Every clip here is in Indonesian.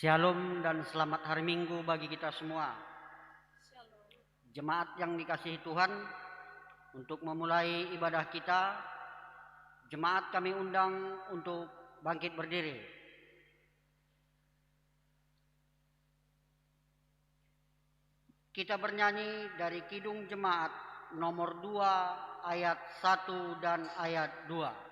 Shalom dan selamat hari Minggu bagi kita semua. Jemaat yang dikasihi Tuhan, untuk memulai ibadah kita, jemaat kami undang untuk bangkit berdiri. Kita bernyanyi dari Kidung Jemaat nomor 2 ayat 1 dan ayat 2.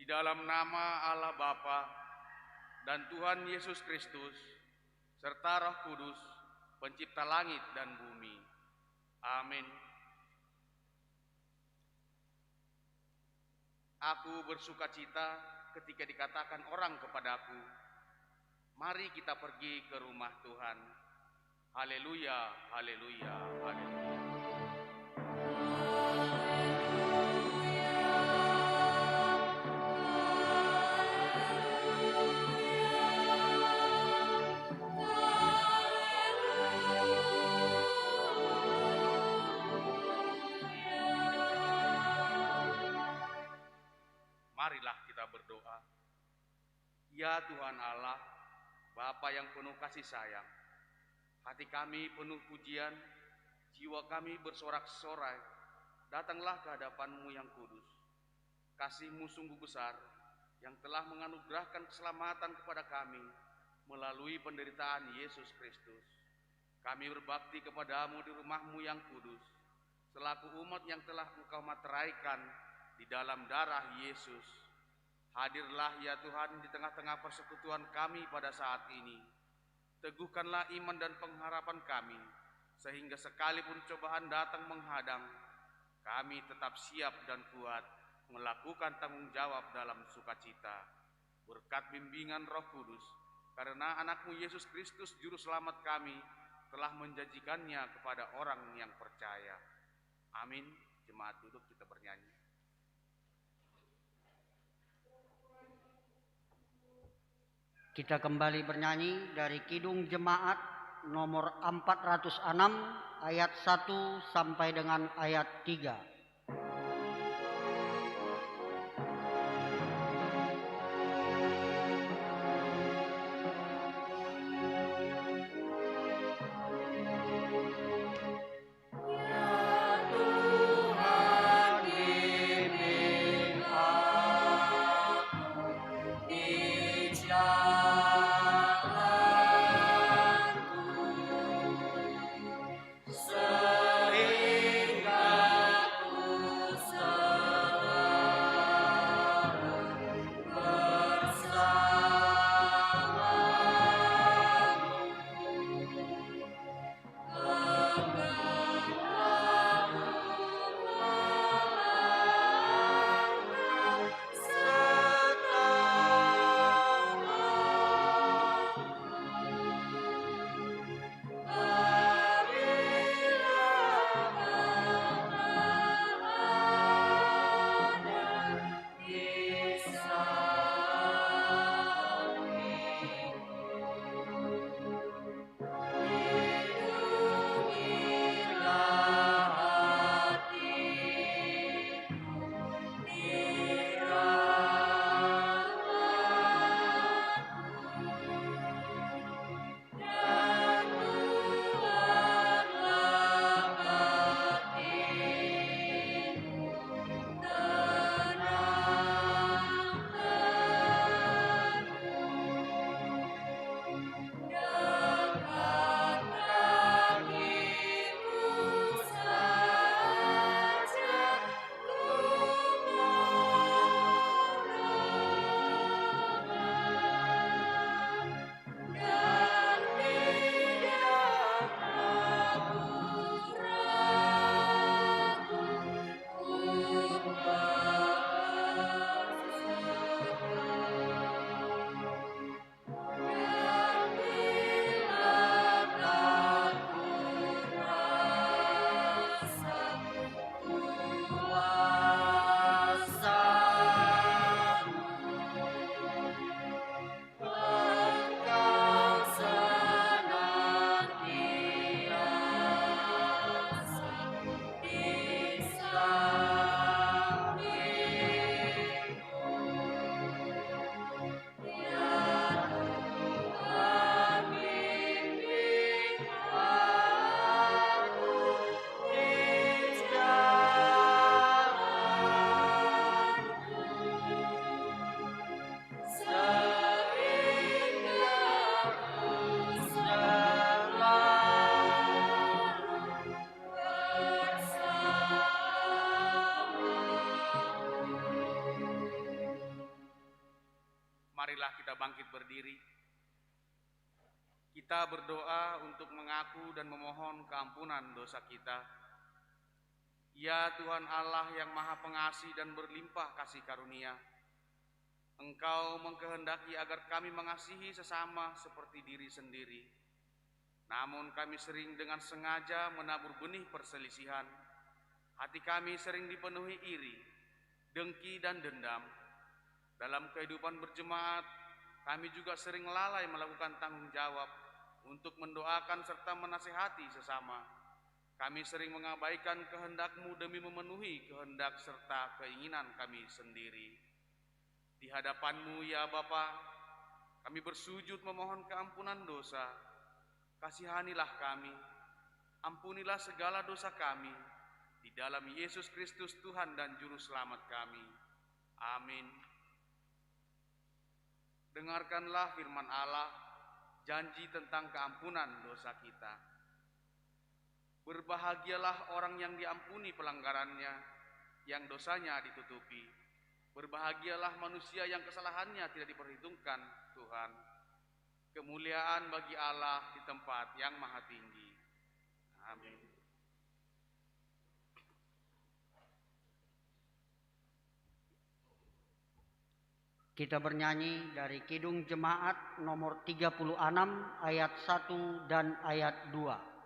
Di dalam nama Allah Bapa dan Tuhan Yesus Kristus, serta Roh Kudus, pencipta langit dan bumi. Amin. Aku bersukacita ketika dikatakan orang kepadaku, mari kita pergi ke rumah Tuhan. Haleluya, haleluya, haleluya. Marilah kita berdoa. Ya Tuhan Allah, Bapa yang penuh kasih sayang, hati kami penuh pujian, jiwa kami bersorak-sorai, datanglah ke hadapan-Mu yang kudus. Kasih-Mu sungguh besar, yang telah menganugerahkan keselamatan kepada kami melalui penderitaan Yesus Kristus. Kami berbakti kepadamu di rumah-Mu yang kudus, selaku umat yang telah Engkau materaikan di dalam darah Yesus. Hadirlah ya Tuhan di tengah-tengah persekutuan kami pada saat ini. Teguhkanlah iman dan pengharapan kami, sehingga sekalipun cobaan datang menghadang, kami tetap siap dan kuat melakukan tanggung jawab dalam sukacita. Berkat bimbingan Roh Kudus, karena anak-Mu Yesus Kristus Juru Selamat kami telah menjanjikannya kepada orang yang percaya. Amin. Jemaat duduk, kita bernyanyi. Kita kembali bernyanyi dari Kidung Jemaat nomor 406 ayat 1 sampai dengan ayat 3. Di Marilah kita bangkit berdiri. Kita berdoa untuk mengaku dan memohon keampunan dosa kita. Ya Tuhan Allah yang Maha Pengasih dan berlimpah kasih karunia, Engkau mengkehendaki agar kami mengasihi sesama seperti diri sendiri. Namun kami sering dengan sengaja menabur benih perselisihan. Hati kami sering dipenuhi iri, dengki, dan dendam. Dalam kehidupan berjemaat, kami juga sering lalai melakukan tanggung jawab untuk mendoakan serta menasehati sesama. Kami sering mengabaikan kehendak-Mu demi memenuhi kehendak serta keinginan kami sendiri. Di hadapan-Mu ya Bapa, kami bersujud memohon keampunan dosa. Kasihanilah kami, ampunilah segala dosa kami, di dalam Yesus Kristus Tuhan dan Juru Selamat kami. Amin. Dengarkanlah firman Allah, janji tentang keampunan dosa kita. Berbahagialah orang yang diampuni pelanggarannya, yang dosanya ditutupi. Berbahagialah manusia yang kesalahannya tidak diperhitungkan Tuhan. Kemuliaan bagi Allah di tempat yang maha tinggi. Amin. Kita bernyanyi dari Kidung Jemaat nomor 36 ayat 1 dan ayat 2.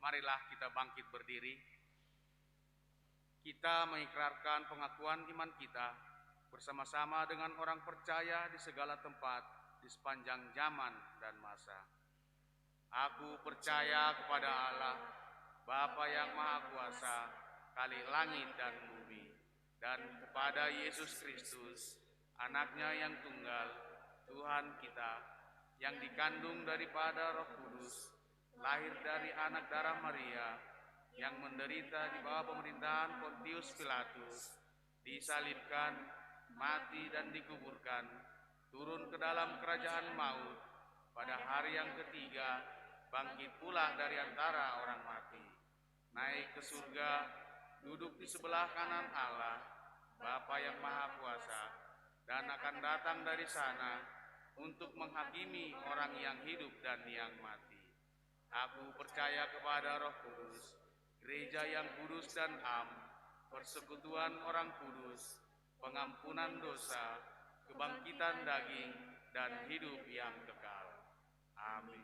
Marilah kita bangkit berdiri. Kita mengikrarkan pengakuan iman kita bersama-sama dengan orang percaya di segala tempat di sepanjang zaman dan masa. Aku percaya kepada Allah, Bapa yang Maha Kuasa, Khalik langit dan bumi, dan kepada Yesus Kristus, Anaknya yang tunggal, Tuhan kita, yang dikandung daripada Roh Kudus, lahir dari anak darah Maria, yang menderita di bawah pemerintahan Pontius Pilatus, disalibkan, mati dan dikuburkan, turun ke dalam kerajaan maut, pada hari yang ketiga bangkit pula dari antara orang mati, naik ke surga, duduk di sebelah kanan Allah, Bapa yang Maha Kuasa, dan akan datang dari sana untuk menghakimi orang yang hidup dan yang mati. Aku percaya kepada Roh Kudus, gereja yang kudus dan am, persekutuan orang kudus, pengampunan dosa, kebangkitan daging, dan hidup yang kekal. Amin.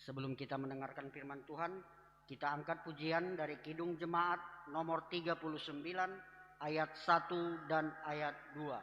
Sebelum kita mendengarkan firman Tuhan, kita angkat pujian dari Kidung Jemaat nomor 39 ayat 1 dan ayat 2.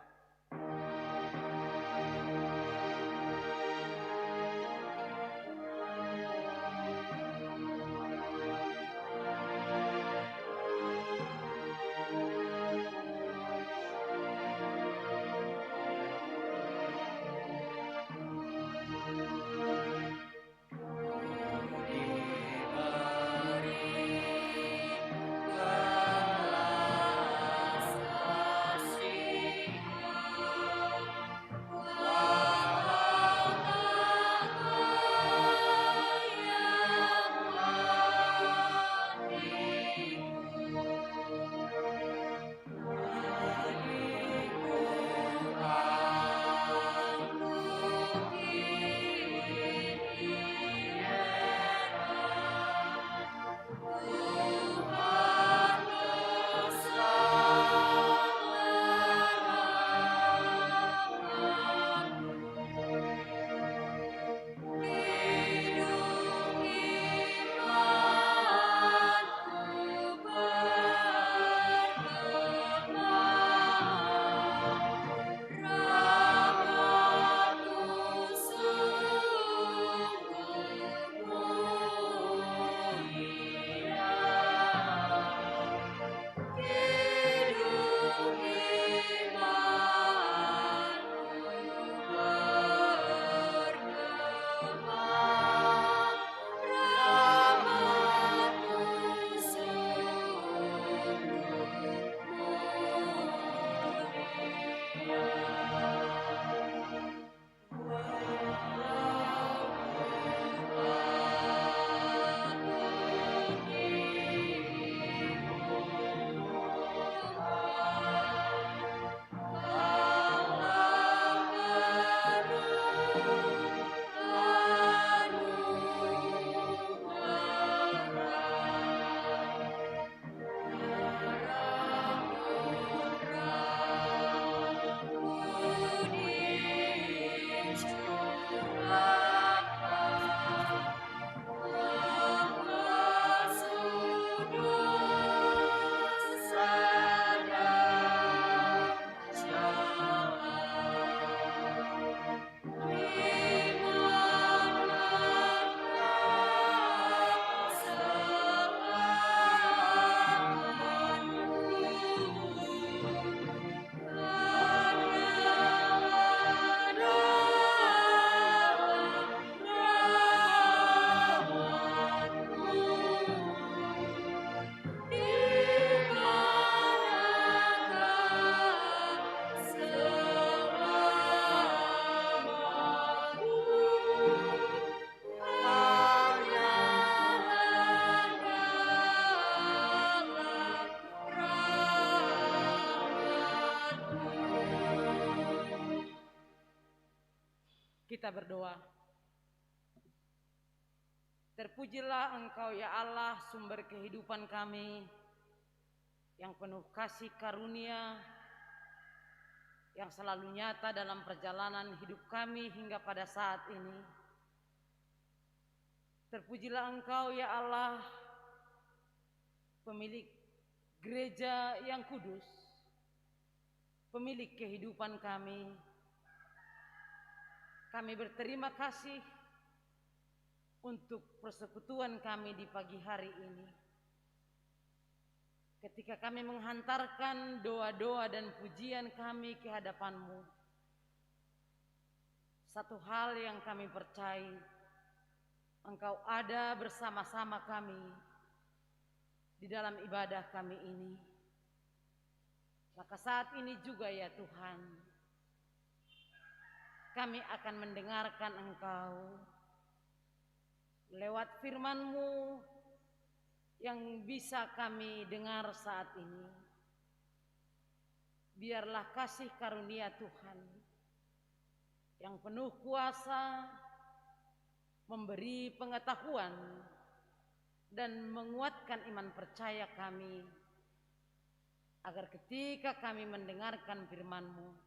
Kita berdoa. Terpujilah Engkau ya Allah, sumber kehidupan kami, yang penuh kasih karunia, yang selalu nyata dalam perjalanan hidup kami hingga pada saat ini. Terpujilah Engkau ya Allah, pemilik gereja yang kudus, pemilik kehidupan kami. Kami berterima kasih untuk persekutuan kami di pagi hari ini. Ketika kami menghantarkan doa-doa dan pujian kami ke hadapan-Mu, satu hal yang kami percaya, Engkau ada bersama-sama kami di dalam ibadah kami ini. Maka saat ini juga ya Tuhan, kami akan mendengarkan Engkau lewat firman-Mu yang bisa kami dengar saat ini. Biarlah kasih karunia Tuhan yang penuh kuasa memberi pengetahuan dan menguatkan iman percaya kami, agar ketika kami mendengarkan firman-Mu,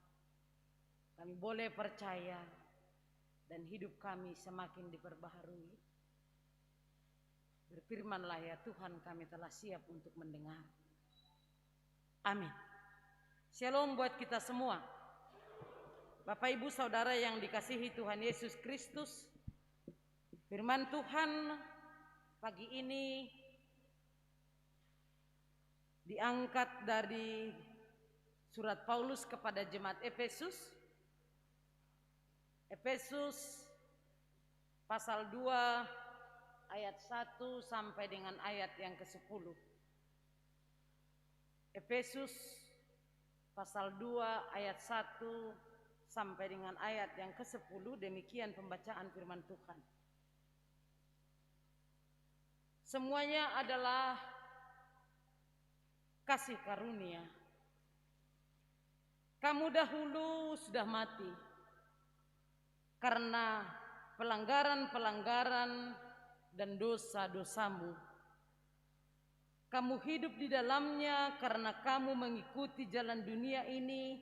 kami boleh percaya dan hidup kami semakin diperbaharui. Berfirmanlah ya Tuhan, kami telah siap untuk mendengar. Amin. Shalom buat kita semua. Bapak Ibu Saudara yang dikasihi Tuhan Yesus Kristus, firman Tuhan pagi ini diangkat dari surat Paulus kepada jemaat Efesus. Efesus pasal 2 ayat 1 sampai dengan ayat yang ke-10. Efesus pasal 2 ayat 1 sampai dengan ayat yang ke-10, demikian pembacaan firman Tuhan. Semuanya adalah kasih karunia. Kamu dahulu sudah mati karena pelanggaran-pelanggaran dan dosa-dosamu. Kamu hidup di dalamnya karena kamu mengikuti jalan dunia ini,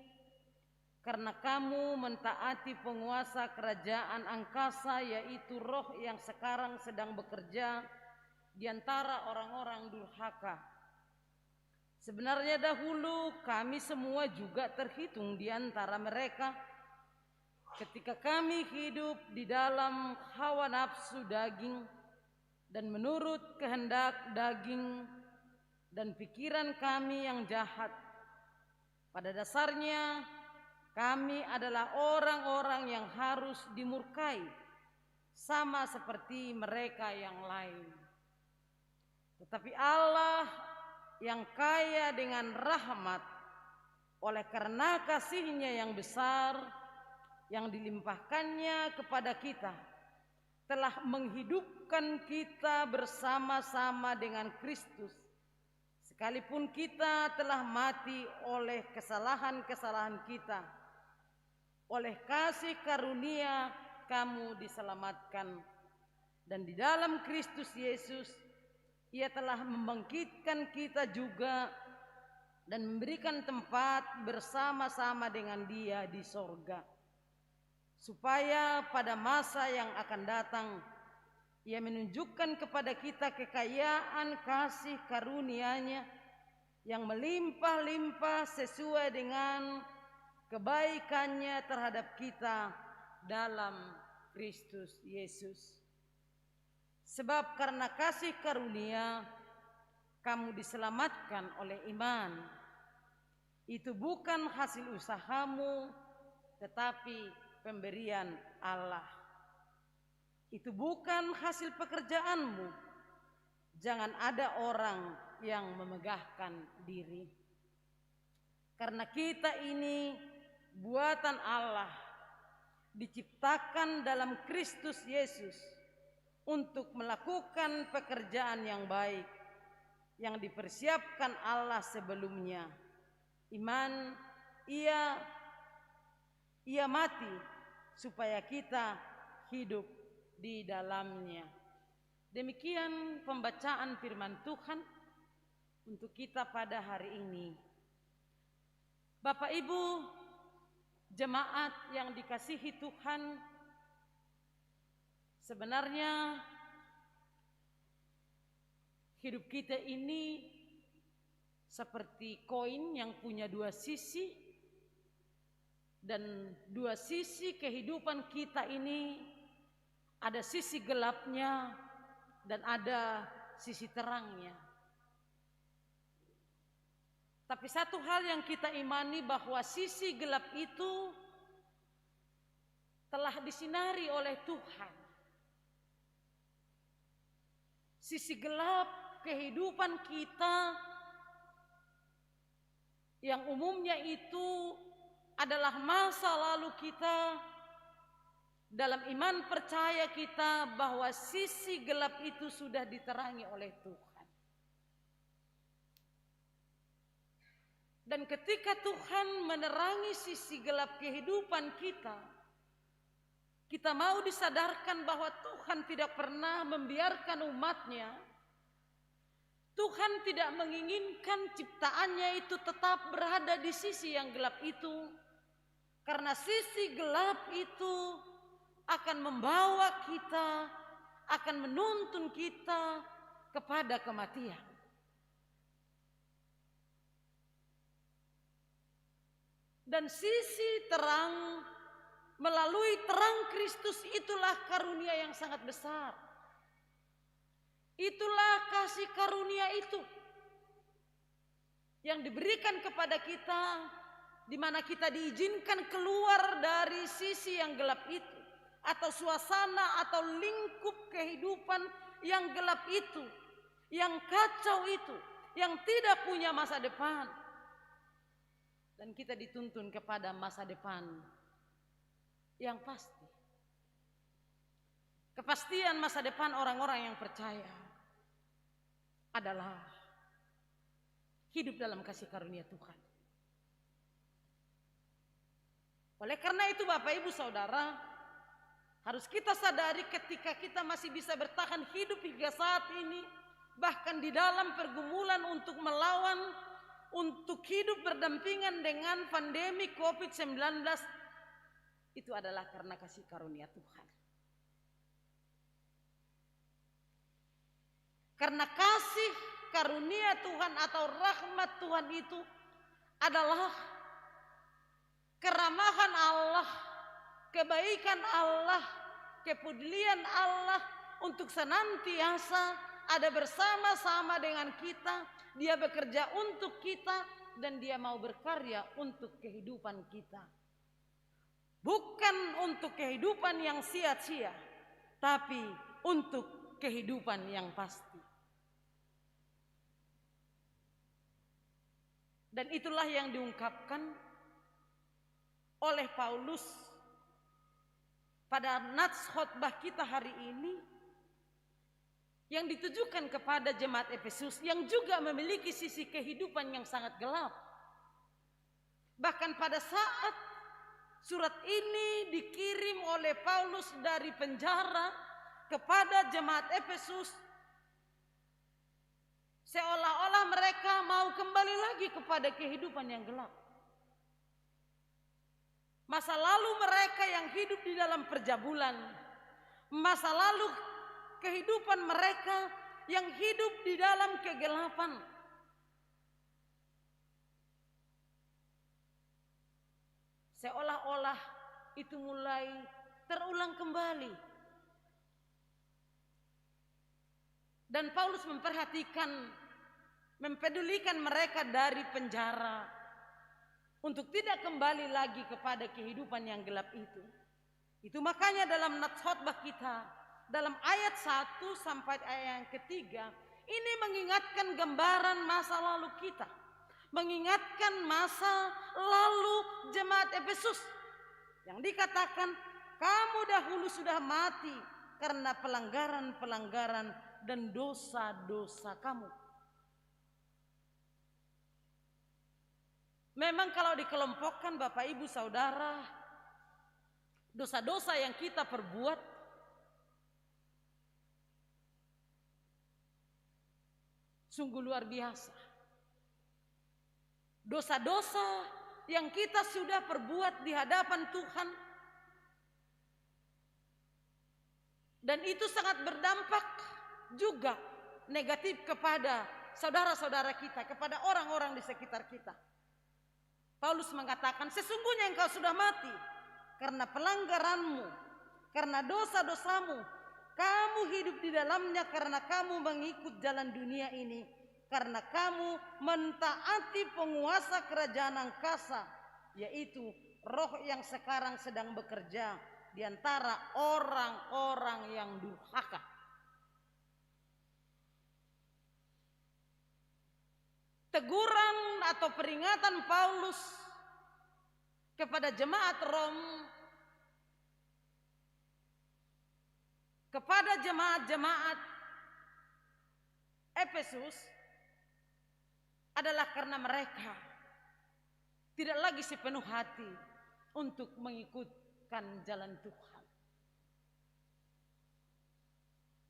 karena kamu mentaati penguasa kerajaan angkasa, yaitu roh yang sekarang sedang bekerja di antara orang-orang durhaka. Sebenarnya dahulu kami semua juga terhitung di antara mereka ketika kami hidup di dalam hawa nafsu daging dan menurut kehendak daging dan pikiran kami yang jahat. Pada dasarnya kami adalah orang-orang yang harus dimurkai, sama seperti mereka yang lain. Tetapi Allah yang kaya dengan rahmat, oleh karena kasih-Nya yang besar yang dilimpahkannya kepada kita, telah menghidupkan kita bersama-sama dengan Kristus, sekalipun kita telah mati oleh kesalahan-kesalahan kita. Oleh kasih karunia kamu diselamatkan, dan di dalam Kristus Yesus Ia telah membangkitkan kita juga dan memberikan tempat bersama-sama dengan Dia di sorga, supaya pada masa yang akan datang Ia menunjukkan kepada kita kekayaan kasih karunia-Nya yang melimpah-limpah sesuai dengan kebaikan-Nya terhadap kita dalam Kristus Yesus. Sebab karena kasih karunia kamu diselamatkan oleh iman. Itu bukan hasil usahamu, tetapi pemberian Allah. Itu bukan hasil pekerjaanmu. Jangan ada orang yang memegahkan diri. Karena kita ini buatan Allah, diciptakan dalam Kristus Yesus untuk melakukan pekerjaan yang baik yang dipersiapkan Allah sebelumnya. Iman, ia mati supaya kita hidup di dalamnya. Demikian pembacaan firman Tuhan untuk kita pada hari ini. Bapak Ibu jemaat yang dikasihi Tuhan, sebenarnya hidup kita ini seperti koin yang punya dua sisi, dan dua sisi kehidupan kita ini ada sisi gelapnya dan ada sisi terangnya. Tapi satu hal yang kita imani, bahwa sisi gelap itu telah disinari oleh Tuhan. Sisi gelap kehidupan kita yang umumnya itu adalah masa lalu kita, dalam iman percaya kita bahwa sisi gelap itu sudah diterangi oleh Tuhan. Dan ketika Tuhan menerangi sisi gelap kehidupan kita, kita mau disadarkan bahwa Tuhan tidak pernah membiarkan umat-Nya. Tuhan tidak menginginkan ciptaannya itu tetap berada di sisi yang gelap itu. Karena sisi gelap itu akan membawa kita, akan menuntun kita kepada kematian. Dan sisi terang melalui terang Kristus itulah karunia yang sangat besar. Itulah kasih karunia itu yang diberikan kepada kita, di mana kita diizinkan keluar dari sisi yang gelap itu, atau suasana atau lingkup kehidupan yang gelap itu, yang kacau itu, yang tidak punya masa depan. Dan kita dituntun kepada masa depan yang pasti. Kepastian masa depan orang-orang yang percaya adalah hidup dalam kasih karunia Tuhan. Oleh karena itu Bapak Ibu Saudara, harus kita sadari ketika kita masih bisa bertahan hidup hingga saat ini, bahkan di dalam pergumulan untuk melawan, untuk hidup berdampingan dengan pandemi COVID-19, itu adalah karena kasih karunia Tuhan. Karena kasih karunia Tuhan atau rahmat Tuhan itu adalah keramahan Allah, kebaikan Allah, kepedulian Allah untuk senantiasa ada bersama-sama dengan kita. Dia bekerja untuk kita dan dia mau berkarya untuk kehidupan kita. Bukan untuk kehidupan yang sia-sia, tapi untuk kehidupan yang pasti. Dan itulah yang diungkapkan oleh Paulus pada nats khotbah kita hari ini, yang ditujukan kepada jemaat Efesus yang juga memiliki sisi kehidupan yang sangat gelap. Bahkan pada saat surat ini dikirim oleh Paulus dari penjara kepada jemaat Efesus, seolah-olah mereka mau kembali lagi kepada kehidupan yang gelap. Masa lalu mereka yang hidup di dalam perjabulan, masa lalu kehidupan mereka yang hidup di dalam kegelapan. Seolah-olah itu mulai terulang kembali. Dan Paulus mempedulikan mereka dari penjara untuk tidak kembali lagi kepada kehidupan yang gelap itu. Itu makanya dalam nats khotbah kita, dalam ayat 1 sampai ayat yang ketiga, ini mengingatkan gambaran masa lalu kita. Mengingatkan masa lalu jemaat Efesus. Yang dikatakan, kamu dahulu sudah mati karena pelanggaran-pelanggaran dan dosa-dosa kamu. Memang kalau dikelompokkan Bapak Ibu Saudara, dosa-dosa yang kita perbuat sungguh luar biasa. Dosa-dosa yang kita sudah perbuat di hadapan Tuhan, dan itu sangat berdampak juga negatif kepada saudara-saudara kita, kepada orang-orang di sekitar kita. Paulus mengatakan, sesungguhnya engkau sudah mati karena pelanggaranmu, karena dosa-dosamu. Kamu hidup di dalamnya karena kamu mengikut jalan dunia ini, karena kamu mentaati penguasa kerajaan angkasa, yaitu roh yang sekarang sedang bekerja di antara orang-orang yang durhaka. Teguran atau peringatan Paulus kepada jemaat Rom, kepada jemaat-jemaat Efesus adalah karena mereka tidak lagi sepenuh hati untuk mengikutkan jalan Tuhan.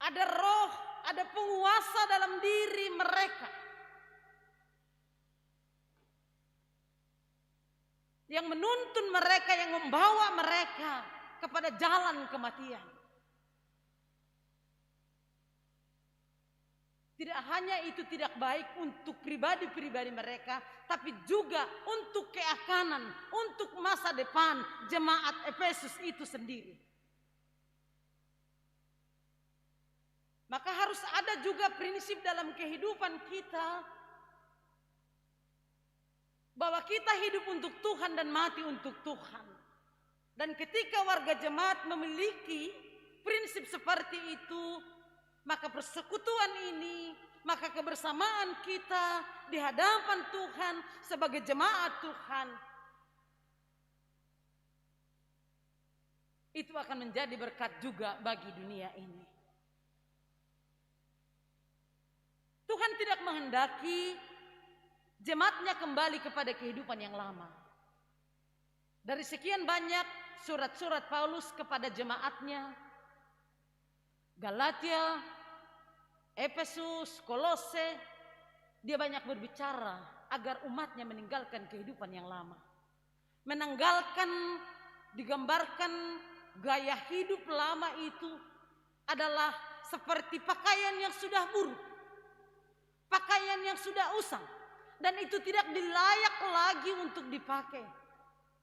Ada roh, ada penguasa dalam diri mereka yang menuntun mereka, yang membawa mereka kepada jalan kematian. Tidak hanya itu tidak baik untuk pribadi-pribadi mereka, tapi juga untuk keakanan, untuk masa depan jemaat Efesus itu sendiri. Maka harus ada juga prinsip dalam kehidupan kita, bahwa kita hidup untuk Tuhan dan mati untuk Tuhan. Dan ketika warga jemaat memiliki prinsip seperti itu, maka persekutuan ini, maka kebersamaan kita di hadapan Tuhan sebagai jemaat Tuhan, itu akan menjadi berkat juga bagi dunia ini. Tuhan tidak menghendaki jemaatnya kembali kepada kehidupan yang lama. Dari sekian banyak surat-surat Paulus kepada jemaatnya, Galatia, Efesus, Kolose, dia banyak berbicara agar umatnya meninggalkan kehidupan yang lama. Menanggalkan, digambarkan gaya hidup lama itu adalah seperti pakaian yang sudah buruk, pakaian yang sudah usang, dan itu tidak dilayak lagi untuk dipakai.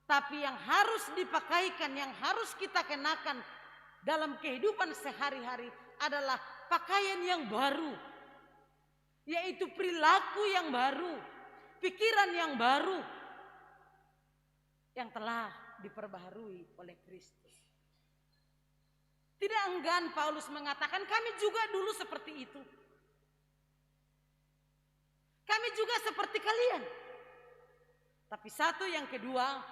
Tapi yang harus dipakaikan, yang harus kita kenakan dalam kehidupan sehari-hari adalah pakaian yang baru, yaitu perilaku yang baru, pikiran yang baru, yang telah diperbaharui oleh Kristus. Tidak enggan Paulus mengatakan, kami juga dulu seperti itu. Kami juga seperti kalian. Tapi satu yang kedua,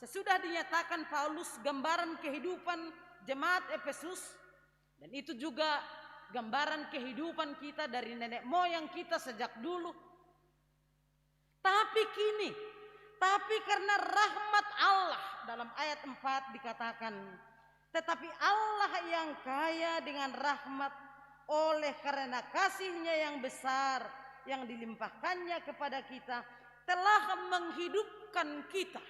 sesudah dinyatakan Paulus gambaran kehidupan jemaat Efesus, dan itu juga gambaran kehidupan kita dari nenek moyang kita sejak dulu. Tapi kini, tapi karena rahmat Allah, dalam ayat 4 dikatakan, tetapi Allah yang kaya dengan rahmat oleh karena kasih-Nya yang besar yang dilimpahkannya kepada kita, telah menghidupkan kita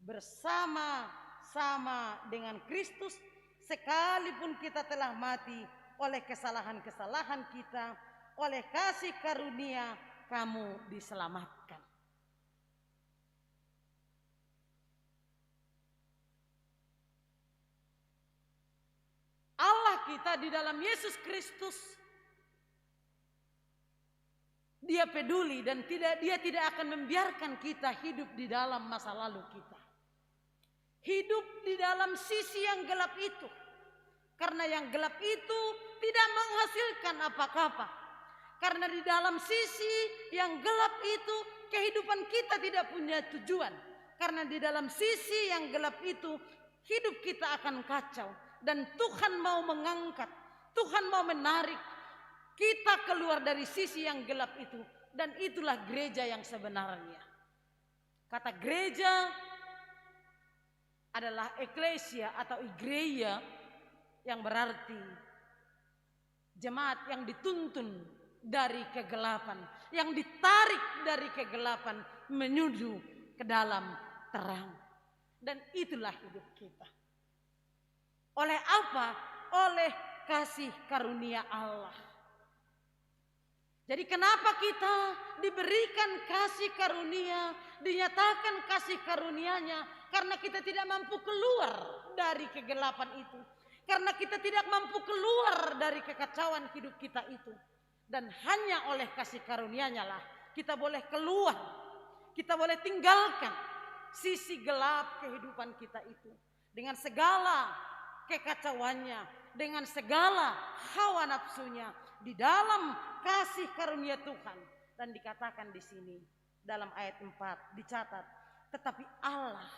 bersama-sama dengan Kristus, sekalipun kita telah mati oleh kesalahan-kesalahan kita, oleh kasih karunia kamu diselamatkan. Allah kita di dalam Yesus Kristus, Dia peduli dan Dia tidak akan membiarkan kita hidup di dalam masa lalu kita. Hidup di dalam sisi yang gelap itu. Karena yang gelap itu tidak menghasilkan apa-apa. Karena di dalam sisi yang gelap itu kehidupan kita tidak punya tujuan. Karena di dalam sisi yang gelap itu hidup kita akan kacau. Dan Tuhan mau mengangkat, Tuhan mau menarik kita keluar dari sisi yang gelap itu. Dan itulah gereja yang sebenarnya. Kata gereja adalah eklesia atau igreja, yang berarti jemaat yang dituntun dari kegelapan, yang ditarik dari kegelapan menuju ke dalam terang. Dan itulah hidup kita. Oleh apa? Oleh kasih karunia Allah. Jadi kenapa kita diberikan kasih karunia, dinyatakan kasih karunia-Nya? Karena kita tidak mampu keluar dari kegelapan itu. Karena kita tidak mampu keluar dari kekacauan hidup kita itu. Dan hanya oleh kasih karunia-Nya lah kita boleh keluar. Kita boleh tinggalkan sisi gelap kehidupan kita itu. Dengan segala kekacauannya, dengan segala hawa nafsunya, di dalam kasih karunia Tuhan. Dan dikatakan di sini dalam ayat 4 dicatat, tetapi Allah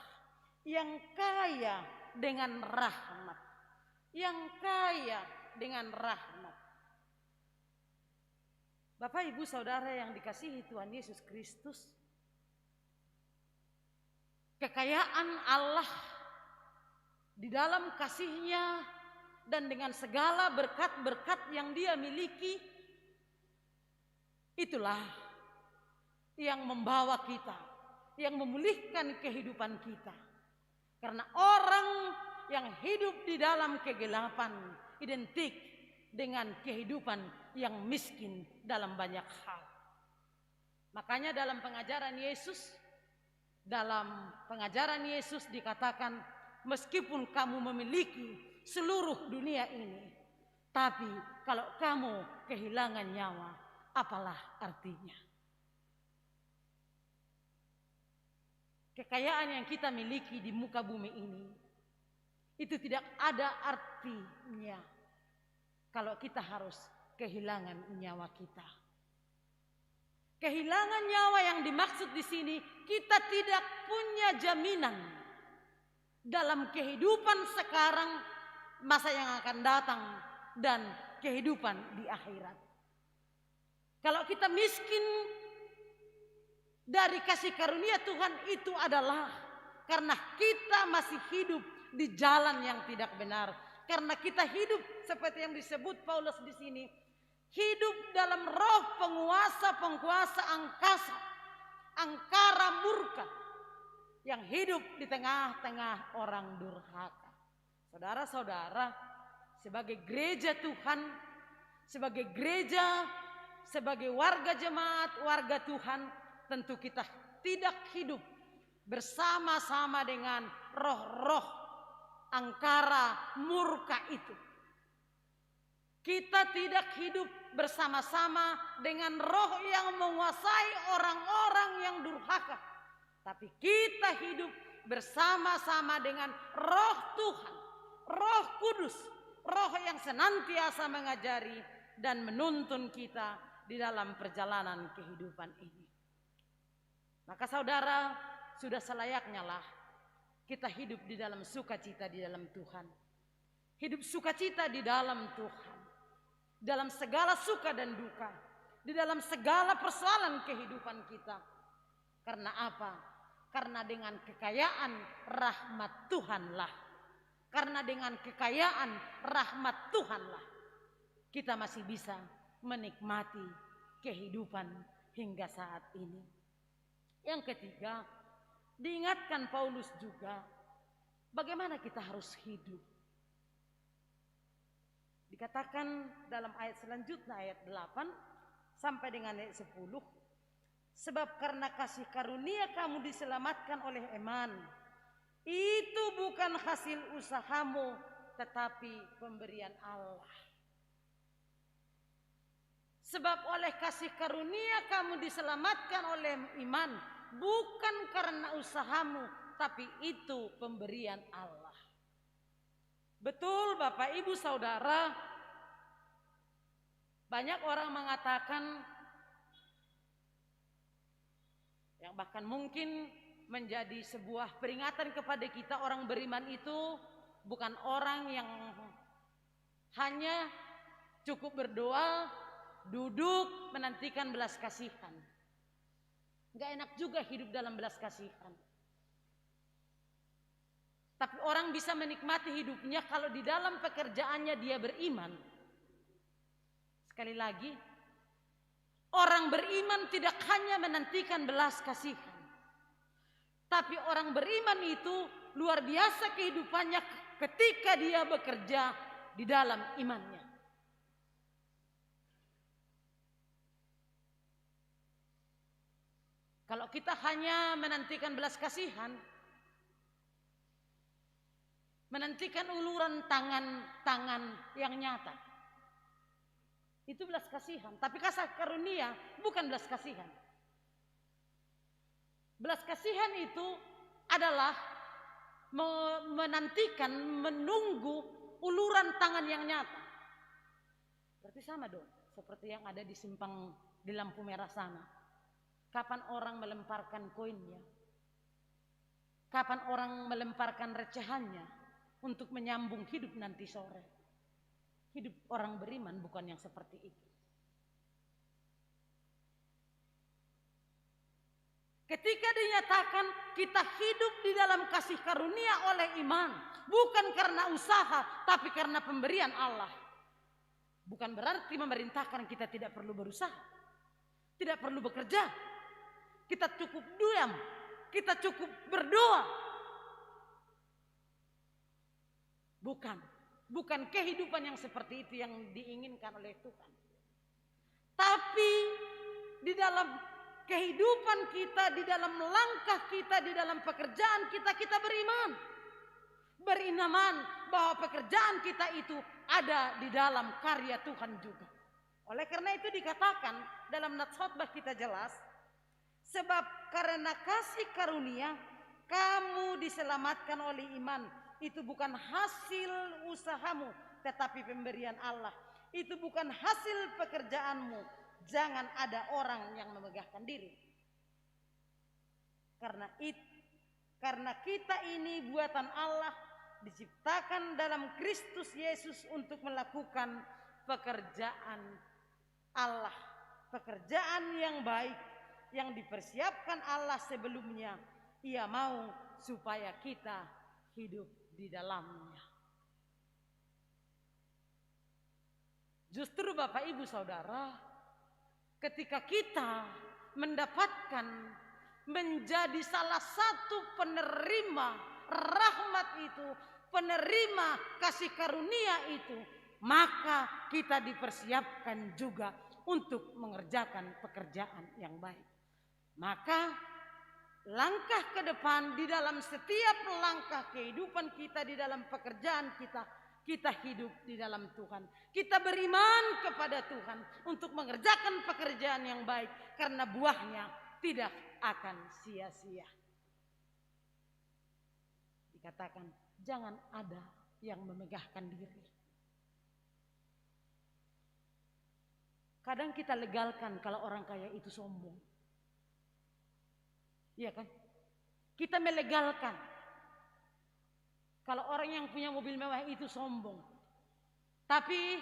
yang kaya dengan rahmat, yang kaya dengan rahmat. Bapak Ibu Saudara yang dikasihi Tuhan Yesus Kristus, kekayaan Allah di dalam kasih-Nya dan dengan segala berkat-berkat yang Dia miliki, itulah yang membawa kita, yang memulihkan kehidupan kita. Karena orang yang hidup di dalam kegelapan identik dengan kehidupan yang miskin dalam banyak hal. Makanya dalam pengajaran Yesus dikatakan, meskipun kamu memiliki seluruh dunia ini, tapi kalau kamu kehilangan nyawa, apalah artinya? Kekayaan yang kita miliki di muka bumi ini, itu tidak ada artinya kalau kita harus kehilangan nyawa kita. Kehilangan nyawa yang dimaksud di sini, kita tidak punya jaminan dalam kehidupan sekarang, masa yang akan datang, dan kehidupan di akhirat. Kalau kita miskin dari kasih karunia Tuhan, itu adalah karena kita masih hidup di jalan yang tidak benar. Karena kita hidup seperti yang disebut Paulus di sini, hidup dalam roh penguasa angkara murka yang hidup di tengah-tengah orang durhaka. Saudara-saudara, sebagai gereja Tuhan, sebagai warga jemaat, warga Tuhan, tentu kita tidak hidup bersama-sama dengan roh-roh angkara murka itu. Kita tidak hidup bersama-sama dengan roh yang menguasai orang-orang yang durhaka. Tapi kita hidup bersama-sama dengan roh Tuhan, roh kudus, roh yang senantiasa mengajari dan menuntun kita di dalam perjalanan kehidupan ini. Maka saudara, sudah selayaknya lah kita hidup di dalam sukacita di dalam Tuhan. Hidup sukacita di dalam Tuhan. Dalam segala suka dan duka, di dalam segala persoalan kehidupan kita. Karena apa? Karena dengan kekayaan rahmat Tuhanlah, karena dengan kekayaan rahmat Tuhanlah kita masih bisa menikmati kehidupan hingga saat ini. Yang ketiga, diingatkan Paulus juga bagaimana kita harus hidup. Dikatakan dalam ayat selanjutnya, ayat 8 sampai dengan ayat 10. Sebab karena kasih karunia kamu diselamatkan oleh iman. Itu bukan hasil usahamu, tetapi pemberian Allah. Sebab oleh kasih karunia kamu diselamatkan oleh iman. Bukan karena usahamu, tapi itu pemberian Allah. Betul Bapak Ibu Saudara, banyak orang mengatakan, yang bahkan mungkin menjadi sebuah peringatan kepada kita, orang beriman itu bukan orang yang hanya cukup berdoa, duduk menantikan belas kasihan. Gak enak juga hidup dalam belas kasihan. Tapi orang bisa menikmati hidupnya kalau di dalam pekerjaannya dia beriman. Sekali lagi, orang beriman tidak hanya menantikan belas kasihan. Tapi orang beriman itu luar biasa kehidupannya ketika dia bekerja di dalam imannya. Kalau kita hanya menantikan belas kasihan, menantikan uluran tangan yang nyata, itu belas kasihan. Tapi kasih karunia bukan belas kasihan. Belas kasihan itu adalah menantikan, menunggu uluran tangan yang nyata. Berarti sama dong, seperti yang ada di simpang di lampu merah sana. Kapan orang melemparkan koinnya? Kapan orang melemparkan recehannya untuk menyambung hidup nanti sore? Hidup orang beriman bukan yang seperti itu. Ketika dinyatakan kita hidup di dalam kasih karunia oleh iman, bukan karena usaha, tapi karena pemberian Allah. Bukan berarti memerintahkan kita tidak perlu berusaha, tidak perlu bekerja. Kita cukup diam, kita cukup berdoa. Bukan kehidupan yang seperti itu yang diinginkan oleh Tuhan. Tapi di dalam kehidupan kita, di dalam langkah kita, di dalam pekerjaan kita, kita beriman. Beriman bahwa pekerjaan kita itu ada di dalam karya Tuhan juga. Oleh karena itu dikatakan dalam nats khotbah kita jelas, sebab karena kasih karunia kamu diselamatkan oleh iman. Itu bukan hasil usahamu, tetapi pemberian Allah. Itu bukan hasil pekerjaanmu. Jangan ada orang yang memegahkan diri. Karena kita ini buatan Allah, diciptakan dalam Kristus Yesus untuk melakukan pekerjaan Allah. Pekerjaan yang baik yang dipersiapkan Allah sebelumnya. Ia mau supaya kita hidup di dalamnya. Justru Bapak Ibu Saudara, ketika kita mendapatkan menjadi salah satu penerima rahmat itu, penerima kasih karunia itu, maka kita dipersiapkan juga untuk mengerjakan pekerjaan yang baik. Maka langkah ke depan di dalam setiap langkah kehidupan kita, di dalam pekerjaan kita, kita hidup di dalam Tuhan. Kita beriman kepada Tuhan untuk mengerjakan pekerjaan yang baik, karena buahnya tidak akan sia-sia. Dikatakan jangan ada yang memegahkan diri. Kadang kita legalkan kalau orang kaya itu sombong. Iya kan? Kita melegalkan kalau orang yang punya mobil mewah itu sombong. Tapi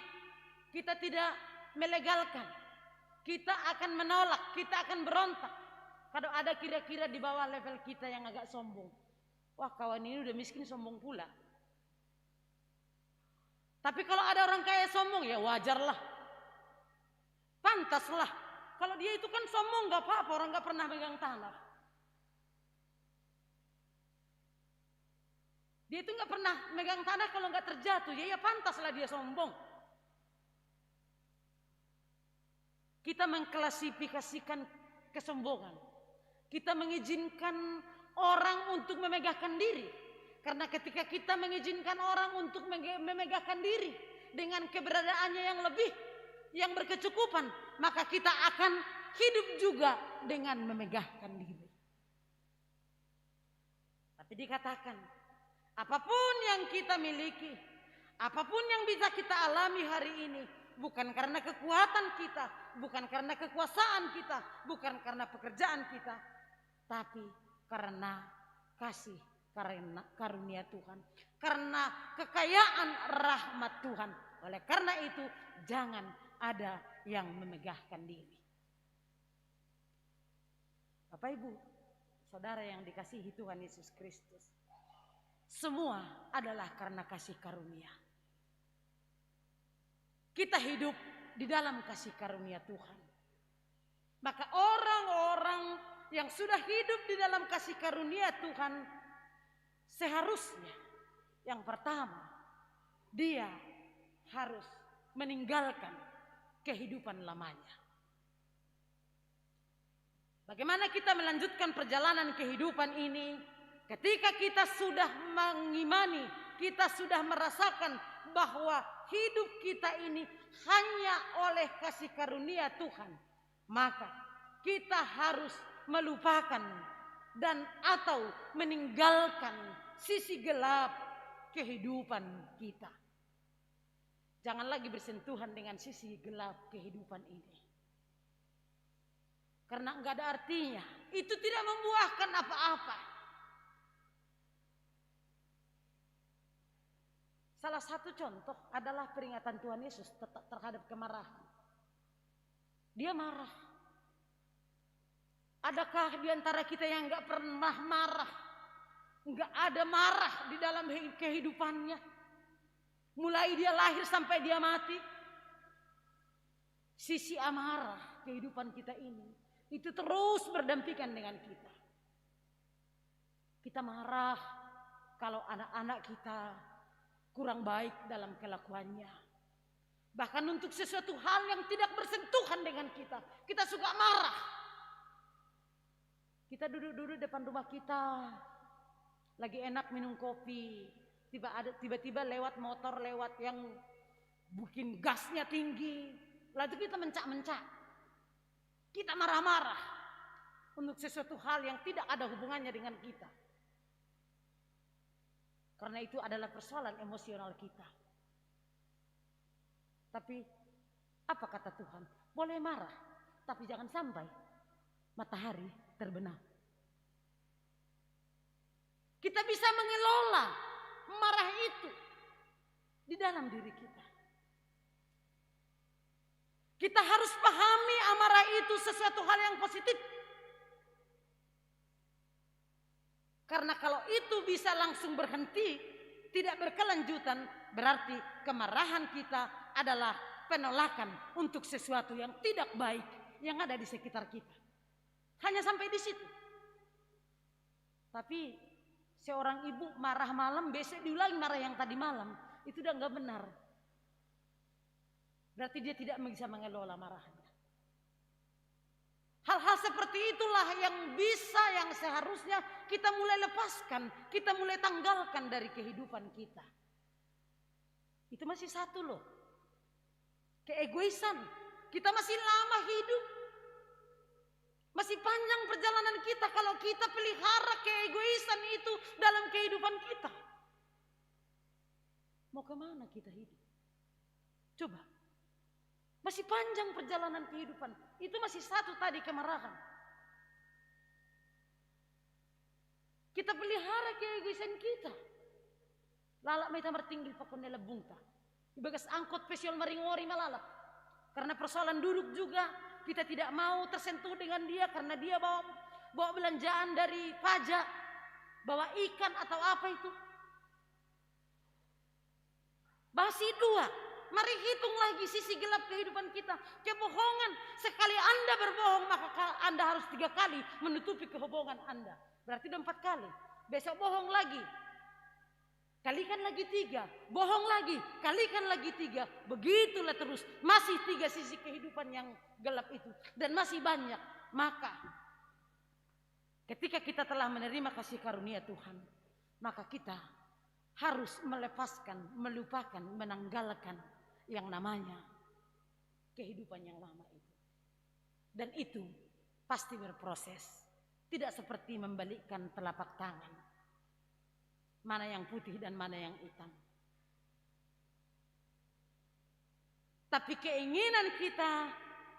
kita tidak melegalkan. Kita akan menolak, kita akan berontak kalau ada kira-kira di bawah level kita yang agak sombong. Wah, kawan ini udah miskin sombong pula. Tapi kalau ada orang kaya sombong, ya wajarlah. Pantaslah. Kalau dia itu kan sombong, gak apa-apa, orang gak pernah megang tanah. Dia itu gak pernah megang tanah kalau gak terjatuh. Ya pantaslah dia sombong. Kita mengklasifikasikan kesombongan. Kita mengizinkan orang untuk memegahkan diri. Karena ketika kita mengizinkan orang untuk memegahkan diri dengan keberadaannya yang lebih, yang berkecukupan, maka kita akan hidup juga dengan memegahkan diri. Tapi dikatakan, apapun yang kita miliki, apapun yang bisa kita alami hari ini, bukan karena kekuatan kita, bukan karena kekuasaan kita, bukan karena pekerjaan kita, tapi karena kasih karunia Tuhan, karena kekayaan rahmat Tuhan. Oleh karena itu, jangan ada yang memegahkan diri. Bapak Ibu, saudara yang dikasihi Tuhan Yesus Kristus, semua adalah karena kasih karunia. Kita hidup di dalam kasih karunia Tuhan. Maka orang-orang yang sudah hidup di dalam kasih karunia Tuhan, seharusnya yang pertama, dia harus meninggalkan kehidupan lamanya. Bagaimana kita melanjutkan perjalanan kehidupan ini? Ketika kita sudah mengimani, kita sudah merasakan bahwa hidup kita ini hanya oleh kasih karunia Tuhan, maka kita harus melupakan dan atau meninggalkan sisi gelap kehidupan kita. Jangan lagi bersentuhan dengan sisi gelap kehidupan ini. Karena enggak ada artinya. Itu tidak membuahkan apa-apa. Salah satu contoh adalah peringatan Tuhan Yesus terhadap kemarahan. Dia marah. Adakah di antara kita yang enggak pernah marah? Enggak ada marah di dalam kehidupannya. Mulai dia lahir sampai dia mati. Sisi amarah kehidupan kita ini, itu terus berdampingan dengan kita. Kita marah kalau anak-anak kita kurang baik dalam kelakuannya. Bahkan untuk sesuatu hal yang tidak bersentuhan dengan kita, kita suka marah. Kita duduk-duduk depan rumah kita, lagi enak minum kopi, tiba-tiba lewat motor lewat yang bikin gasnya tinggi, lalu kita mencak-mencak. Kita marah-marah untuk sesuatu hal yang tidak ada hubungannya dengan kita. Karena itu adalah persoalan emosional kita. Tapi apa kata Tuhan? Boleh marah, tapi jangan sampai matahari terbenam. Kita bisa mengelola marah itu di dalam diri kita. Kita harus pahami amarah itu sesuatu hal yang positif. Karena kalau itu bisa langsung berhenti, tidak berkelanjutan, berarti kemarahan kita adalah penolakan untuk sesuatu yang tidak baik yang ada di sekitar kita. Hanya sampai di situ. Tapi seorang ibu marah malam, besok diulangi marah yang tadi malam, itu udah nggak benar. Berarti dia tidak bisa mengelola marahnya. Hal-hal seperti itulah yang bisa, yang seharusnya kita mulai lepaskan, kita mulai tanggalkan dari kehidupan kita. Itu masih satu loh, keegoisan. Kita masih lama hidup, masih panjang perjalanan kita kalau kita pelihara keegoisan itu dalam kehidupan kita. Mau kemana kita hidup? Coba. Masih panjang perjalanan kehidupan. Itu masih satu tadi, kemarahan. Kita pelihara keegoisan kita. Lalak meta mertinggil pakone lebungta. Ibagas angkot pesiol maringori malalap. Karena persoalan duduk juga, kita tidak mau tersentuh dengan dia karena dia bawa belanjaan dari pajak, bawa ikan atau apa itu. Basi dua. Mari hitung lagi sisi gelap kehidupan kita. Kebohongan. Sekali Anda berbohong, maka Anda harus 3 kali menutupi kebohongan Anda. Berarti udah 4 kali. Besok bohong lagi. Kalikan lagi 3. Bohong lagi. Kalikan lagi 3. Begitulah terus. Masih 3 sisi kehidupan yang gelap itu. Dan masih banyak. Maka ketika kita telah menerima kasih karunia Tuhan, maka kita harus melepaskan, melupakan, menanggalkan yang namanya kehidupan yang lama itu. Dan itu pasti berproses. Tidak seperti membalikkan telapak tangan. Mana yang putih dan mana yang hitam. Tapi keinginan kita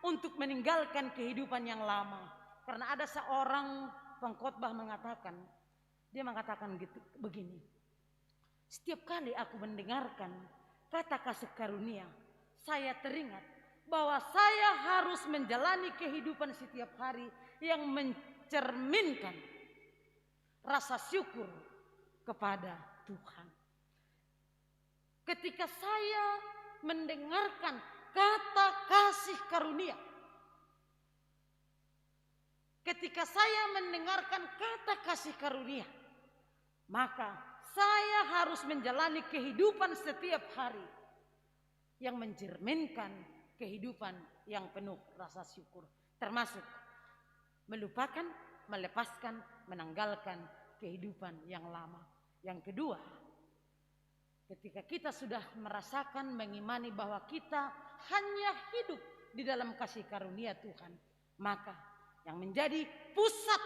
untuk meninggalkan kehidupan yang lama. Karena ada seorang pengkhotbah mengatakan, dia mengatakan gitu, begini. Setiap kali aku mendengarkan kata kasih karunia, saya teringat bahwa saya harus menjalani kehidupan setiap hari yang mencerminkan rasa syukur kepada Tuhan. Ketika saya mendengarkan kata kasih karunia, ketika saya mendengarkan kata kasih karunia, maka saya harus menjalani kehidupan setiap hari yang mencerminkan kehidupan yang penuh rasa syukur. Termasuk melupakan, melepaskan, menanggalkan kehidupan yang lama. Yang kedua, ketika kita sudah merasakan, mengimani bahwa kita hanya hidup di dalam kasih karunia Tuhan, maka yang menjadi pusat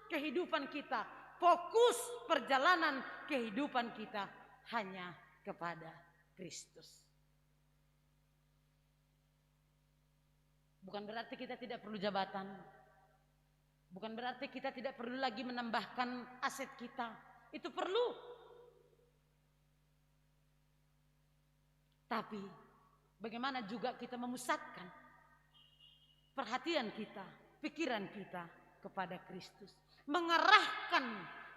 kehidupan kita, fokus perjalanan kehidupan kita hanya kepada Kristus. Bukan berarti kita tidak perlu jabatan. Bukan berarti kita tidak perlu lagi menambahkan aset kita. Itu perlu. Tapi bagaimana juga kita memusatkan perhatian kita, pikiran kita kepada Kristus. Mengarahkan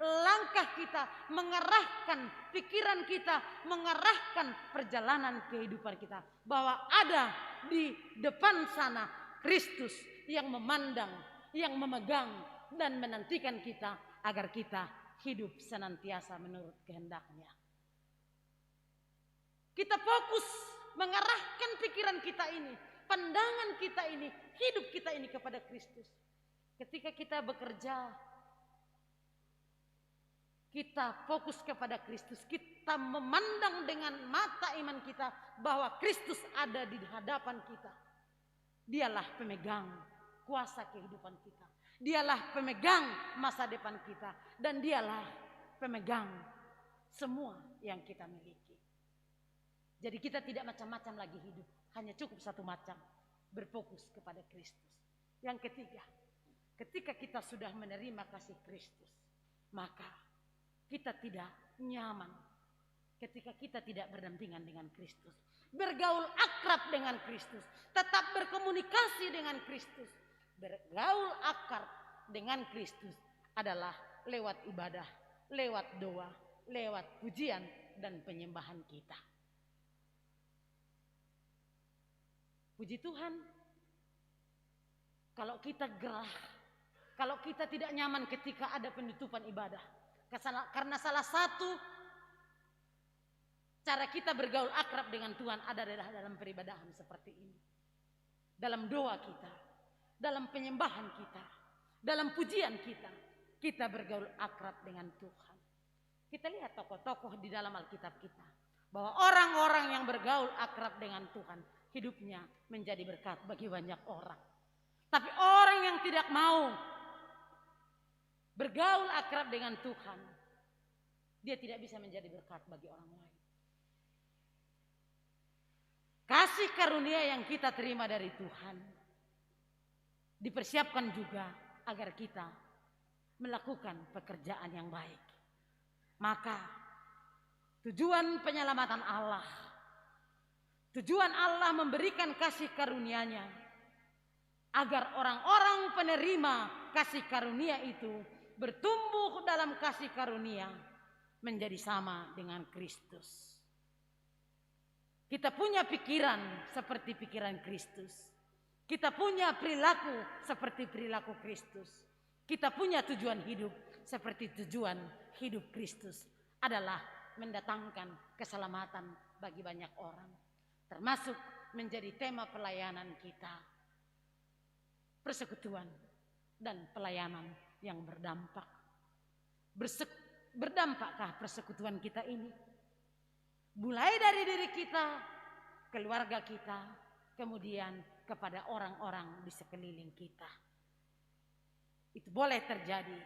langkah kita, mengarahkan pikiran kita, mengarahkan perjalanan kehidupan kita. Bahwa ada di depan sana Kristus yang memandang, yang memegang dan menantikan kita agar kita hidup senantiasa menurut kehendaknya. Kita fokus mengarahkan pikiran kita ini, pandangan kita ini, hidup kita ini kepada Kristus. Ketika kita bekerja, kita fokus kepada Kristus, kita memandang dengan mata iman kita bahwa Kristus ada di hadapan kita. Dialah pemegang kuasa kehidupan kita. Dialah pemegang masa depan kita. Dan dialah pemegang semua yang kita miliki. Jadi kita tidak macam-macam lagi hidup. Hanya cukup satu macam. Berfokus kepada Kristus. Yang ketiga, ketika kita sudah menerima kasih Kristus, maka kita tidak nyaman ketika kita tidak berdampingan dengan Kristus. Bergaul akrab dengan Kristus. Tetap berkomunikasi dengan Kristus. Bergaul akrab dengan Kristus adalah lewat ibadah, lewat doa, lewat pujian dan penyembahan kita. Puji Tuhan, kalau kita gerah, kalau kita tidak nyaman ketika ada penutupan ibadah, karena salah satu cara kita bergaul akrab dengan Tuhan adalah dalam peribadahan seperti ini. Dalam doa kita, dalam penyembahan kita, dalam pujian kita, kita bergaul akrab dengan Tuhan. Kita lihat tokoh-tokoh di dalam Alkitab kita, bahwa orang-orang yang bergaul akrab dengan Tuhan, hidupnya menjadi berkat bagi banyak orang. Tapi orang yang tidak mau bergaul akrab dengan Tuhan, dia tidak bisa menjadi berkat bagi orang lain. Kasih karunia yang kita terima dari Tuhan dipersiapkan juga agar kita melakukan pekerjaan yang baik. Maka tujuan penyelamatan Allah, tujuan Allah memberikan kasih karunia-Nya agar orang-orang penerima kasih karunia itu bertumbuh dalam kasih karunia menjadi sama dengan Kristus. Kita punya pikiran seperti pikiran Kristus. Kita punya perilaku seperti perilaku Kristus. Kita punya tujuan hidup seperti tujuan hidup Kristus adalah mendatangkan keselamatan bagi banyak orang. Termasuk menjadi tema pelayanan kita. Persekutuan dan pelayanan yang berdampak. Berdampakkah persekutuan kita ini? Mulai dari diri kita, keluarga kita, kemudian kepada orang-orang di sekeliling kita. Itu boleh terjadi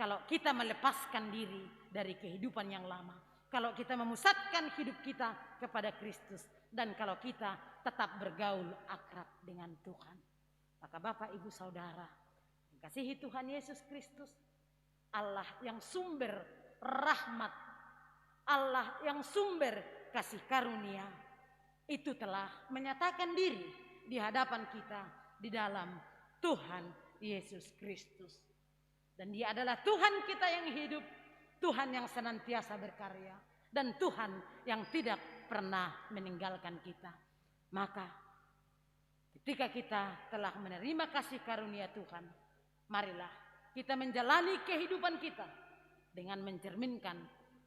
kalau kita melepaskan diri dari kehidupan yang lama. Kalau kita memusatkan hidup kita kepada Kristus. Dan kalau kita tetap bergaul akrab dengan Tuhan. Maka Bapak, Ibu, Saudara, mengasihi Tuhan Yesus Kristus, Allah yang sumber rahmat, Allah yang sumber kasih karunia, itu telah menyatakan diri di hadapan kita di dalam Tuhan Yesus Kristus. Dan Dia adalah Tuhan kita yang hidup, Tuhan yang senantiasa berkarya, dan Tuhan yang tidak pernah meninggalkan kita. Maka ketika kita telah menerima kasih karunia Tuhan, marilah kita menjalani kehidupan kita dengan mencerminkan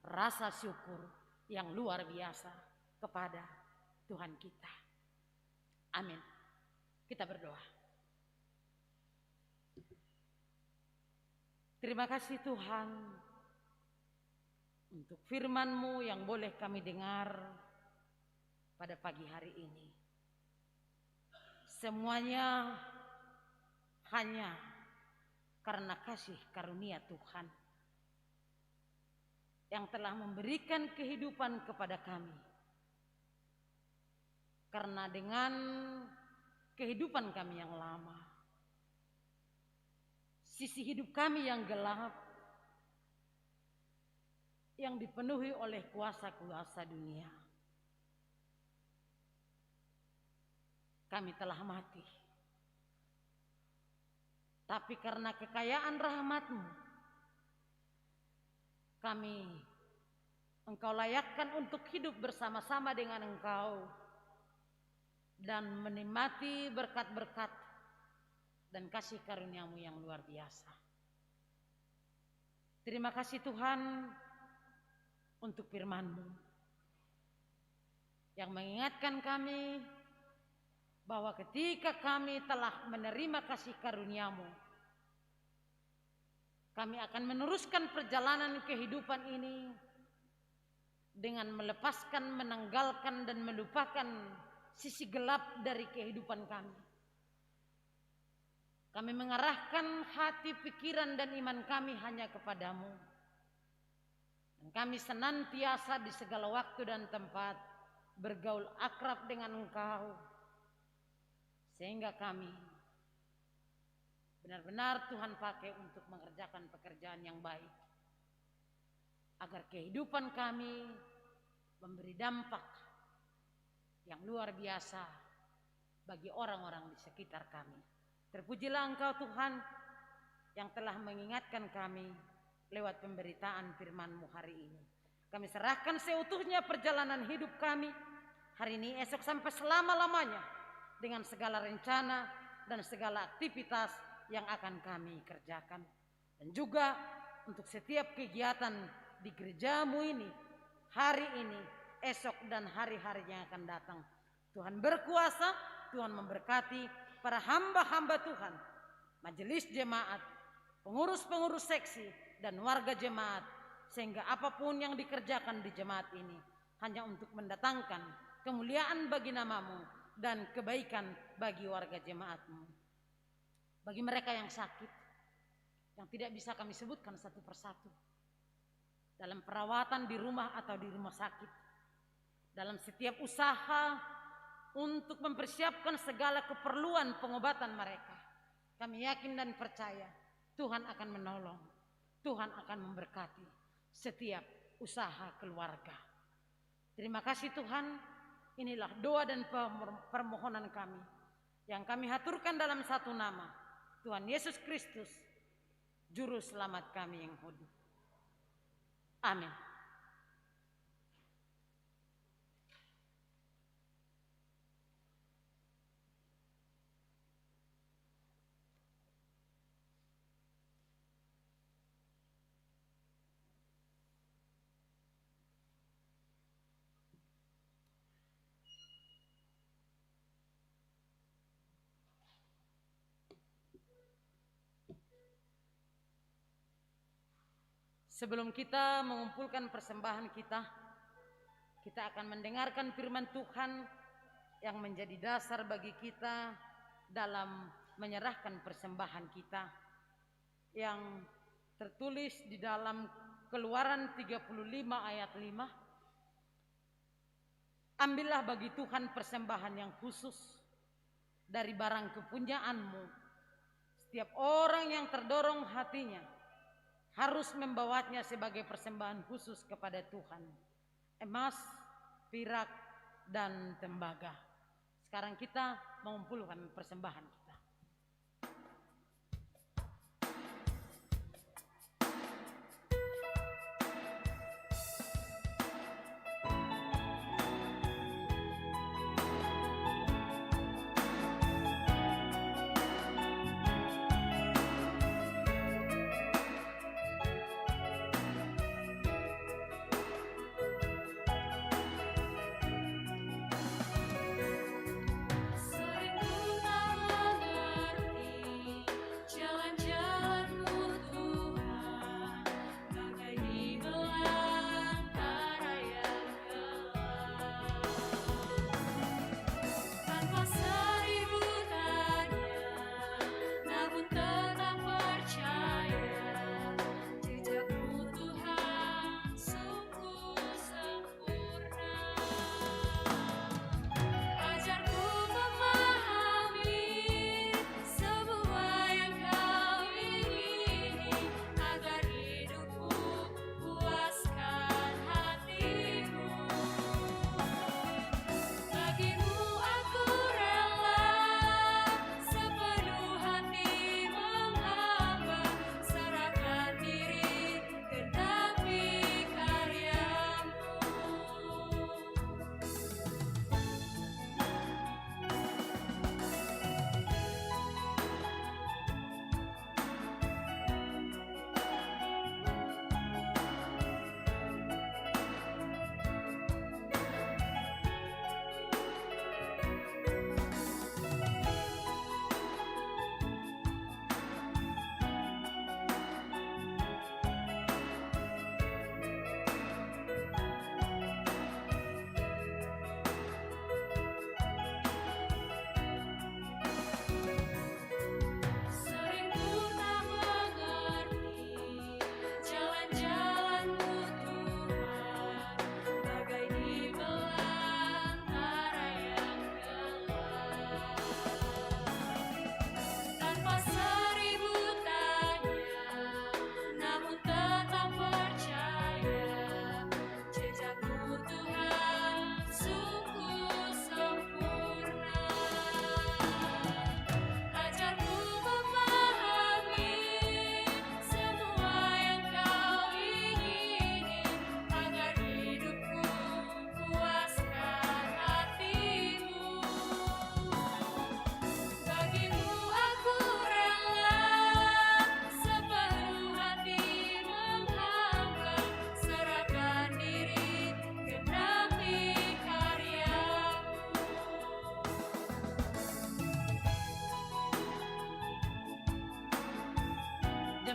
rasa syukur yang luar biasa kepada Tuhan kita. Amin. Kita berdoa. Terima kasih Tuhan untuk firman-Mu yang boleh kami dengar pada pagi hari ini. Semuanya hanya karena kasih karunia Tuhan yang telah memberikan kehidupan kepada kami. Karena dengan kehidupan kami yang lama, sisi hidup kami yang gelap, yang dipenuhi oleh kuasa-kuasa dunia, kami telah mati. Tapi karena kekayaan rahmat-Mu, Engkau layakkan untuk hidup bersama-sama dengan Engkau dan menikmati berkat-berkat dan kasih karunia-Mu yang luar biasa. Terima kasih Tuhan untuk firman-Mu yang mengingatkan kami bahwa ketika kami telah menerima kasih karunia-Mu, kami akan meneruskan perjalanan kehidupan ini dengan melepaskan, menanggalkan, dan melupakan sisi gelap dari kehidupan kami. Kami mengarahkan hati, pikiran, dan iman kami hanya kepadamu. Dan kami senantiasa di segala waktu dan tempat bergaul akrab dengan Engkau, sehingga kami benar-benar Tuhan pakai untuk mengerjakan pekerjaan yang baik, agar kehidupan kami memberi dampak yang luar biasa bagi orang-orang di sekitar kami. Terpujilah Engkau Tuhan yang telah mengingatkan kami lewat pemberitaan firman-Mu hari ini. Kami serahkan seutuhnya perjalanan hidup kami hari ini, esok, sampai selama-lamanya, dengan segala rencana dan segala aktivitas yang akan kami kerjakan. Dan juga untuk setiap kegiatan di gereja-Mu ini, hari ini, esok, dan hari-hari yang akan datang. Tuhan berkuasa, Tuhan memberkati para hamba-hamba Tuhan, majelis jemaat, pengurus-pengurus seksi, dan warga jemaat, sehingga apapun yang dikerjakan di jemaat ini hanya untuk mendatangkan kemuliaan bagi nama-Mu dan kebaikan bagi warga jemaat-Mu. Bagi mereka yang sakit, yang tidak bisa kami sebutkan satu persatu, dalam perawatan di rumah atau di rumah sakit, dalam setiap usaha untuk mempersiapkan segala keperluan pengobatan mereka, kami yakin dan percaya Tuhan akan menolong, Tuhan akan memberkati setiap usaha keluarga. Terima kasih Tuhan, inilah doa dan permohonan kami yang kami haturkan dalam satu nama, Tuhan Yesus Kristus, Juru Selamat kami yang hidup. Amin. Sebelum kita mengumpulkan persembahan kita akan mendengarkan firman Tuhan yang menjadi dasar bagi kita dalam menyerahkan persembahan kita, yang tertulis di dalam Keluaran 35 ayat 5. Ambillah bagi Tuhan persembahan yang khusus dari barang kepunyaanmu. Setiap orang yang terdorong hatinya harus membawanya sebagai persembahan khusus kepada Tuhan, emas, perak, dan tembaga. Sekarang kita mengumpulkan persembahan kita. Sering ku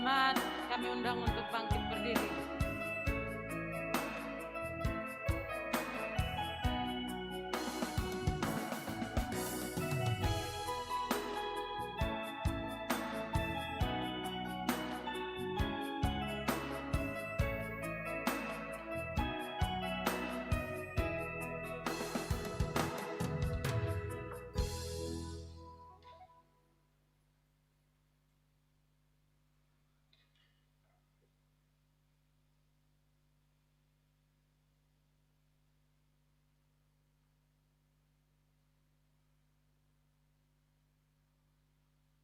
jemaat kami undang untuk bangkit berdiri.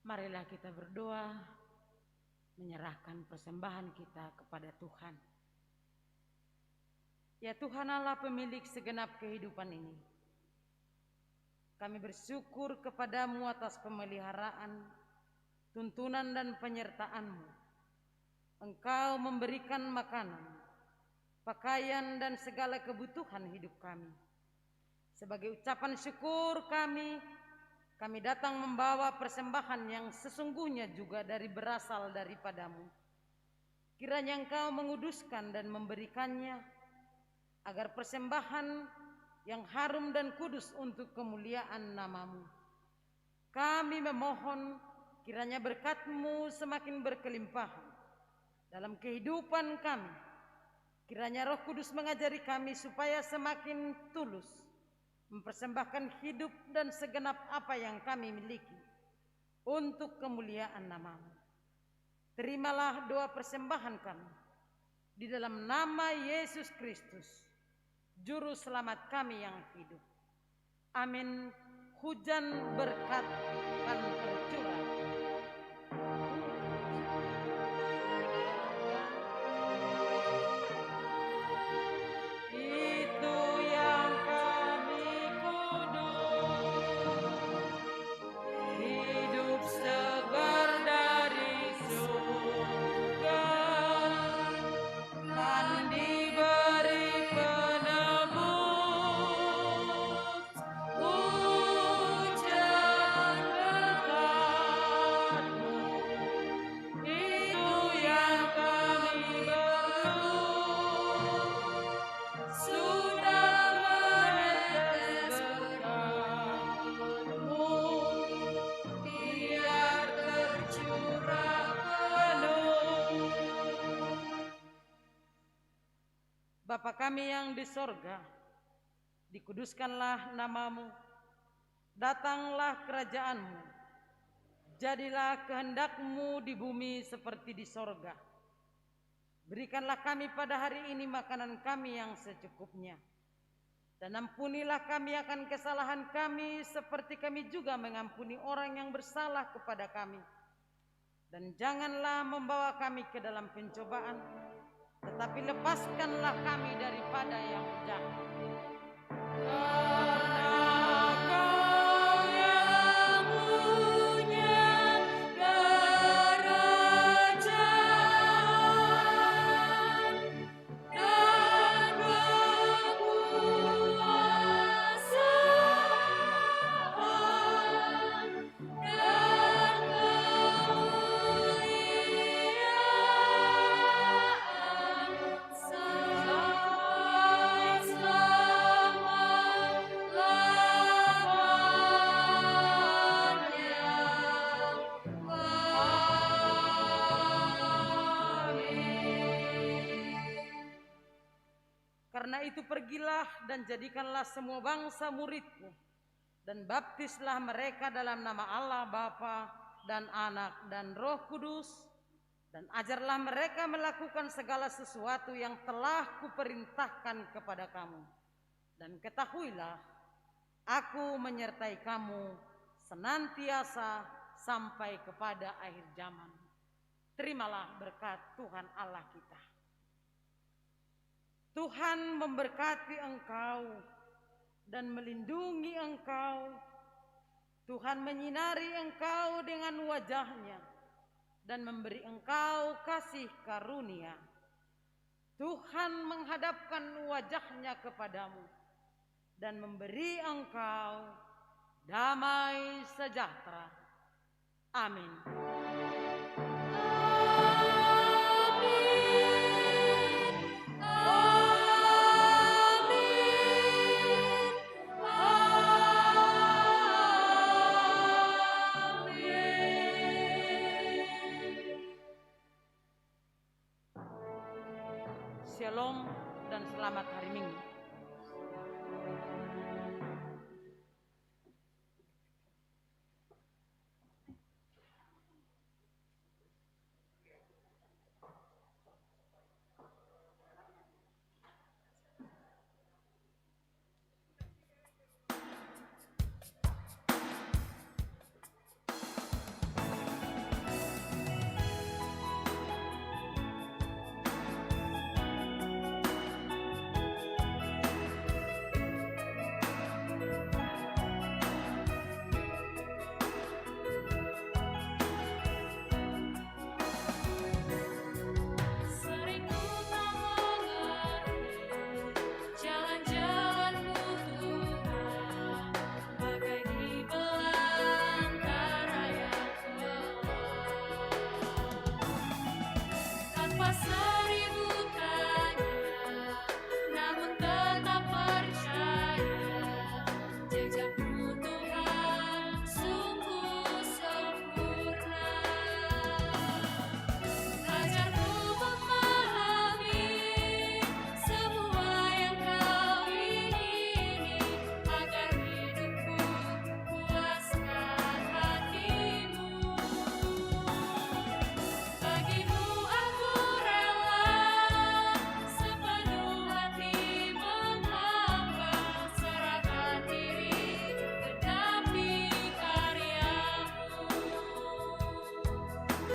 Marilah kita berdoa, menyerahkan persembahan kita kepada Tuhan. Ya Tuhan Allah pemilik segenap kehidupan ini, kami bersyukur kepadamu atas pemeliharaan, tuntunan dan penyertaan-Mu. Engkau memberikan makanan, pakaian dan segala kebutuhan hidup kami. Sebagai ucapan syukur kami datang membawa persembahan yang sesungguhnya juga berasal daripadamu. Kiranya Engkau menguduskan dan memberikannya, agar persembahan yang harum dan kudus untuk kemuliaan nama-Mu. Kami memohon kiranya berkat-Mu semakin berkelimpahan dalam kehidupan kami. Kiranya Roh Kudus mengajari kami supaya semakin tulus mempersembahkan hidup dan segenap apa yang kami miliki untuk kemuliaan nama-Mu. Terimalah doa persembahan kami di dalam nama Yesus Kristus, Juru Selamat kami yang hidup. Amin. Hujan berkat akan tercurah. Bapa kami yang di sorga, dikuduskanlah nama-Mu, datanglah kerajaan-Mu, jadilah kehendak-Mu di bumi seperti di sorga. Berikanlah kami pada hari ini makanan kami yang secukupnya, dan ampunilah kami akan kesalahan kami seperti kami juga mengampuni orang yang bersalah kepada kami. Dan janganlah membawa kami ke dalam pencobaan, tetapi lepaskanlah kami daripada yang jahat. Karena itu pergilah dan jadikanlah semua bangsa murid-Mu, dan baptislah mereka dalam nama Allah Bapa dan Anak dan Roh Kudus, dan ajarlah mereka melakukan segala sesuatu yang telah Kuperintahkan kepada kamu. Dan ketahuilah, Aku menyertai kamu senantiasa sampai kepada akhir zaman. Terimalah berkat Tuhan Allah kita. Tuhan memberkati engkau dan melindungi engkau. Tuhan menyinari engkau dengan wajah-Nya dan memberi engkau kasih karunia. Tuhan menghadapkan wajah-Nya kepadamu dan memberi engkau damai sejahtera. Amin. Shalom dan selamat hari Minggu.